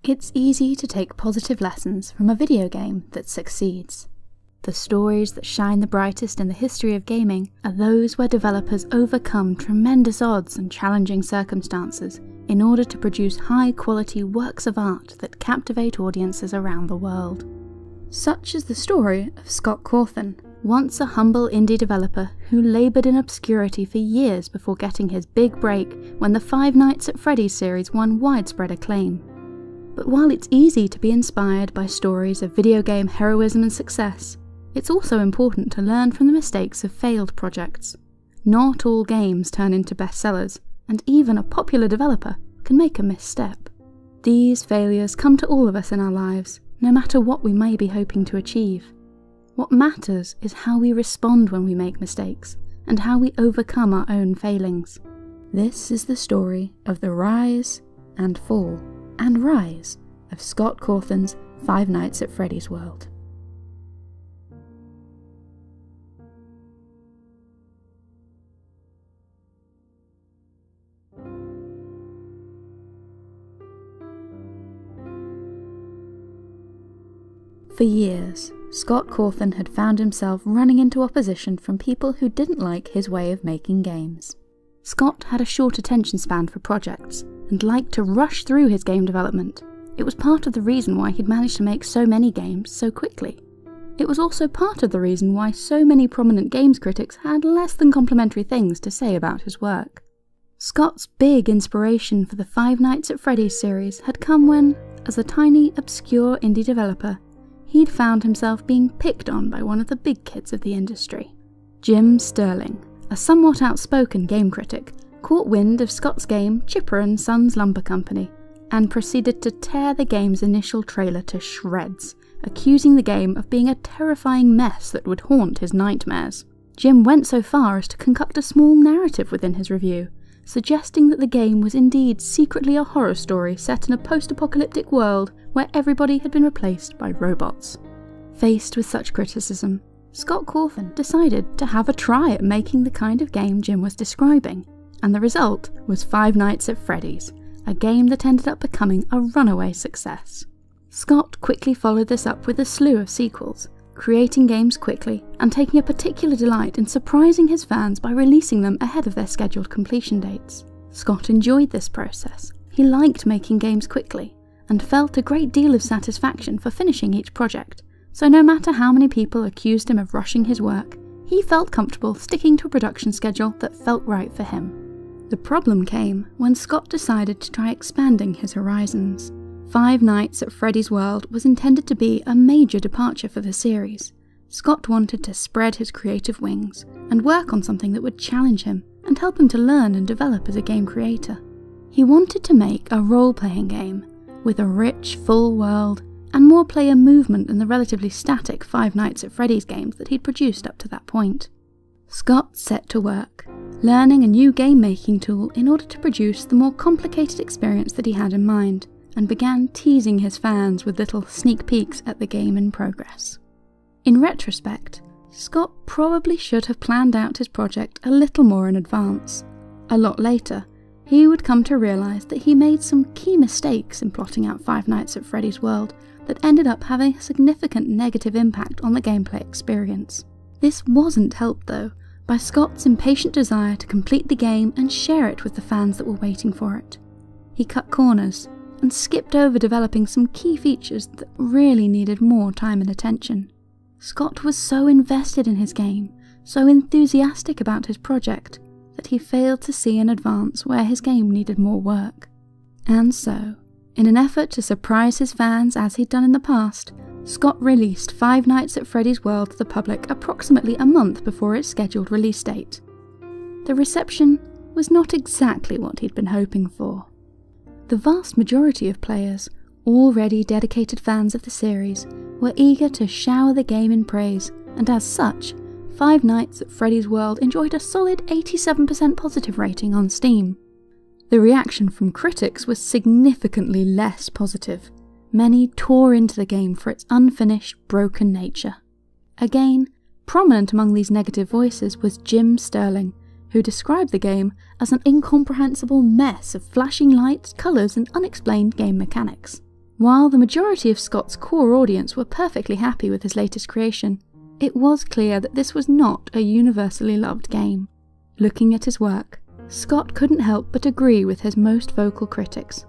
It's easy to take positive lessons from a video game that succeeds. The stories that shine the brightest in the history of gaming are those where developers overcome tremendous odds and challenging circumstances in order to produce high-quality works of art that captivate audiences around the world. Such is the story of Scott Cawthon, once a humble indie developer who laboured in obscurity for years before getting his big break when the Five Nights at Freddy's series won widespread acclaim. But while it's easy to be inspired by stories of video game heroism and success, it's also important to learn from the mistakes of failed projects. Not all games turn into bestsellers, and even a popular developer can make a misstep. These failures come to all of us in our lives, no matter what we may be hoping to achieve. What matters is how we respond when we make mistakes, and how we overcome our own failings. This is the story of the rise and fall and rise of Scott Cawthon's Five Nights at Freddy's World. For years, Scott Cawthon had found himself running into opposition from people who didn't like his way of making games. Scott had a short attention span for projects, and liked to rush through his game development. It was part of the reason why he'd managed to make so many games so quickly. It was also part of the reason why so many prominent games critics had less than complimentary things to say about his work. Scott's big inspiration for the Five Nights at Freddy's series had come when, as a tiny, obscure indie developer, he'd found himself being picked on by one of the big kids of the industry. Jim Sterling, a somewhat outspoken game critic, caught wind of Scott's game Chipper & Sons Lumber Company, and proceeded to tear the game's initial trailer to shreds, accusing the game of being a terrifying mess that would haunt his nightmares. Jim went so far as to concoct a small narrative within his review, suggesting that the game was indeed secretly a horror story set in a post-apocalyptic world where everybody had been replaced by robots. Faced with such criticism, Scott Cawthon decided to have a try at making the kind of game Jim was describing, and the result was Five Nights at Freddy's, a game that ended up becoming a runaway success. Scott quickly followed this up with a slew of sequels, creating games quickly and taking a particular delight in surprising his fans by releasing them ahead of their scheduled completion dates. Scott enjoyed this process. He liked making games quickly, and felt a great deal of satisfaction for finishing each project, so no matter how many people accused him of rushing his work, he felt comfortable sticking to a production schedule that felt right for him. The problem came when Scott decided to try expanding his horizons. Five Nights at Freddy's World was intended to be a major departure for the series. Scott wanted to spread his creative wings and work on something that would challenge him and help him to learn and develop as a game creator. He wanted to make a role-playing game with a rich, full world and more player movement than the relatively static Five Nights at Freddy's games that he'd produced up to that point. Scott set to work, learning a new game-making tool in order to produce the more complicated experience that he had in mind, and began teasing his fans with little sneak peeks at the game in progress. In retrospect, Scott probably should have planned out his project a little more in advance. A lot later, he would come to realise that he made some key mistakes in plotting out Five Nights at Freddy's World that ended up having a significant negative impact on the gameplay experience. This wasn't helped, though, by Scott's impatient desire to complete the game and share it with the fans that were waiting for it. He cut corners and skipped over developing some key features that really needed more time and attention. Scott was so invested in his game, so enthusiastic about his project, that he failed to see in advance where his game needed more work. And so, in an effort to surprise his fans as he'd done in the past, Scott released Five Nights at Freddy's World to the public approximately a month before its scheduled release date. The reception was not exactly what he'd been hoping for. The vast majority of players, already dedicated fans of the series, were eager to shower the game in praise, and as such, Five Nights at Freddy's World enjoyed a solid 87% positive rating on Steam. The reaction from critics was significantly less positive. Many tore into the game for its unfinished, broken nature. Again, prominent among these negative voices was Jim Sterling, who described the game as an incomprehensible mess of flashing lights, colours and unexplained game mechanics. While the majority of Scott's core audience were perfectly happy with his latest creation, it was clear that this was not a universally loved game. Looking at his work, Scott couldn't help but agree with his most vocal critics.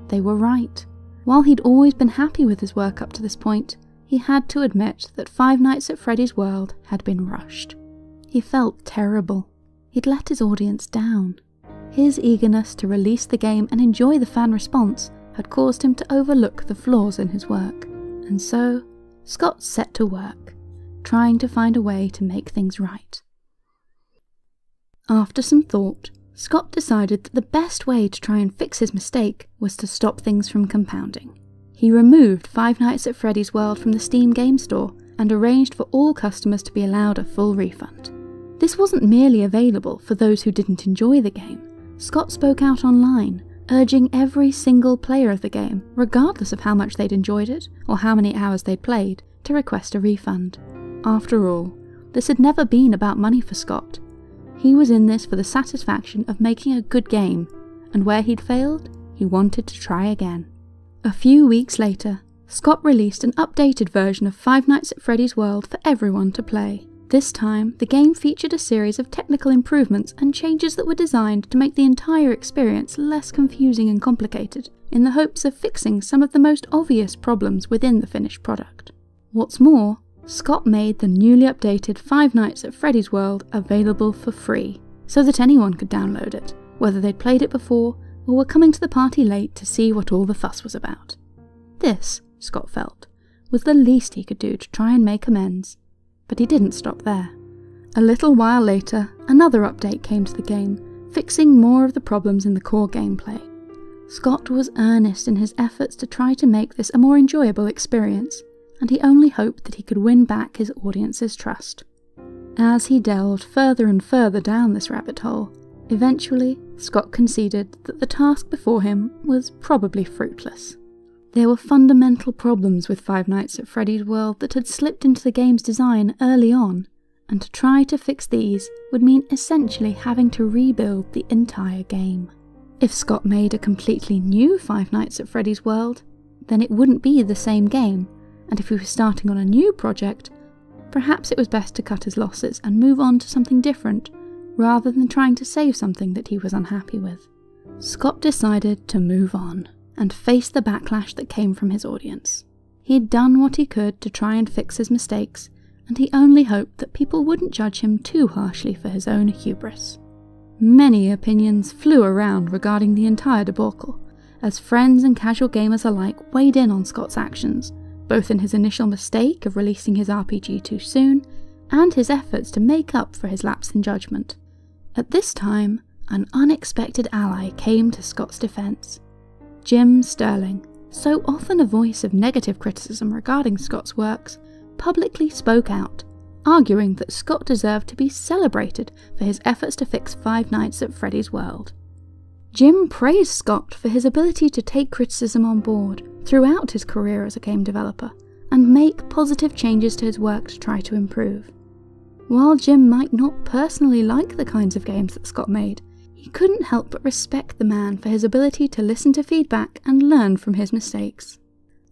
They were right. While he'd always been happy with his work up to this point, he had to admit that Five Nights at Freddy's World had been rushed. He felt terrible. He'd let his audience down. His eagerness to release the game and enjoy the fan response had caused him to overlook the flaws in his work, and so Scott set to work, trying to find a way to make things right. After some thought, Scott decided that the best way to try and fix his mistake was to stop things from compounding. He removed Five Nights at Freddy's World from the Steam game store and arranged for all customers to be allowed a full refund. This wasn't merely available for those who didn't enjoy the game. Scott spoke out online, urging every single player of the game, regardless of how much they'd enjoyed it or how many hours they'd played, to request a refund. After all, this had never been about money for Scott. He was in this for the satisfaction of making a good game, and where he'd failed, he wanted to try again. A few weeks later, Scott released an updated version of Five Nights at Freddy's World for everyone to play. This time, the game featured a series of technical improvements and changes that were designed to make the entire experience less confusing and complicated, in the hopes of fixing some of the most obvious problems within the finished product. What's more, Scott made the newly updated Five Nights at Freddy's World available for free, so that anyone could download it, whether they'd played it before or were coming to the party late to see what all the fuss was about. This, Scott felt, was the least he could do to try and make amends. But he didn't stop there. A little while later, another update came to the game, fixing more of the problems in the core gameplay. Scott was earnest in his efforts to try to make this a more enjoyable experience, and he only hoped that he could win back his audience's trust. As he delved further and further down this rabbit hole, eventually Scott conceded that the task before him was probably fruitless. There were fundamental problems with Five Nights at Freddy's World that had slipped into the game's design early on, and to try to fix these would mean essentially having to rebuild the entire game. If Scott made a completely new Five Nights at Freddy's World, then it wouldn't be the same game, and if he was starting on a new project, perhaps it was best to cut his losses and move on to something different, rather than trying to save something that he was unhappy with. Scott decided to move on and face the backlash that came from his audience. He'd done what he could to try and fix his mistakes, and he only hoped that people wouldn't judge him too harshly for his own hubris. Many opinions flew around regarding the entire debacle, as friends and casual gamers alike weighed in on Scott's actions, both in his initial mistake of releasing his RPG too soon, and his efforts to make up for his lapse in judgment. At this time, an unexpected ally came to Scott's defense. Jim Sterling, so often a voice of negative criticism regarding Scott's works, publicly spoke out, arguing that Scott deserved to be celebrated for his efforts to fix Five Nights at Freddy's World. Jim praised Scott for his ability to take criticism on board throughout his career as a game developer, and make positive changes to his work to try to improve. While Jim might not personally like the kinds of games that Scott made, he couldn't help but respect the man for his ability to listen to feedback and learn from his mistakes.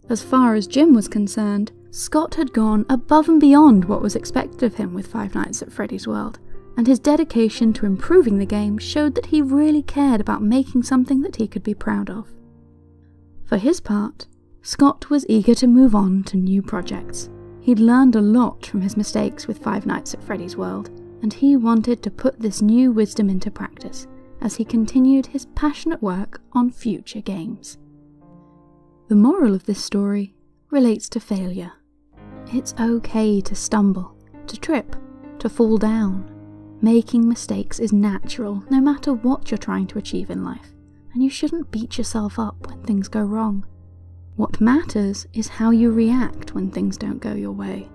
As far as Jim was concerned, Scott had gone above and beyond what was expected of him with Five Nights at Freddy's World, and his dedication to improving the game showed that he really cared about making something that he could be proud of. For his part, Scott was eager to move on to new projects. He'd learned a lot from his mistakes with Five Nights at Freddy's World, and he wanted to put this new wisdom into practice as he continued his passionate work on future games. The moral of this story relates to failure. It's okay to stumble, to trip, to fall down. Making mistakes is natural no matter what you're trying to achieve in life, and you shouldn't beat yourself up when things go wrong. What matters is how you react when things don't go your way.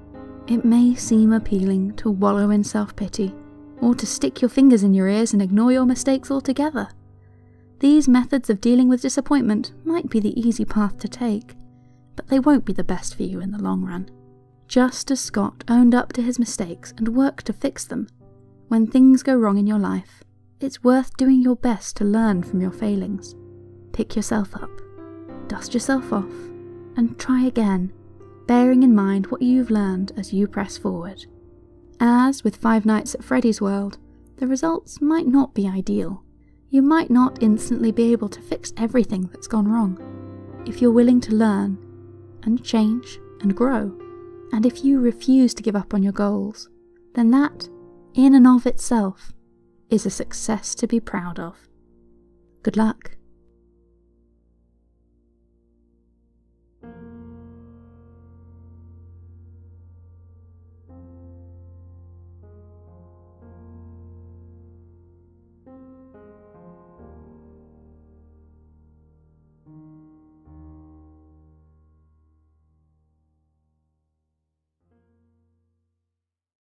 It may seem appealing to wallow in self-pity, or to stick your fingers in your ears and ignore your mistakes altogether. These methods of dealing with disappointment might be the easy path to take, but they won't be the best for you in the long run. Just as Scott owned up to his mistakes and worked to fix them, when things go wrong in your life, it's worth doing your best to learn from your failings. Pick yourself up, dust yourself off, and try again, bearing in mind what you've learned as you press forward. As with Five Nights at Freddy's World, the results might not be ideal. You might not instantly be able to fix everything that's gone wrong. If you're willing to learn, and change, and grow, and if you refuse to give up on your goals, then that, in and of itself, is a success to be proud of. Good luck.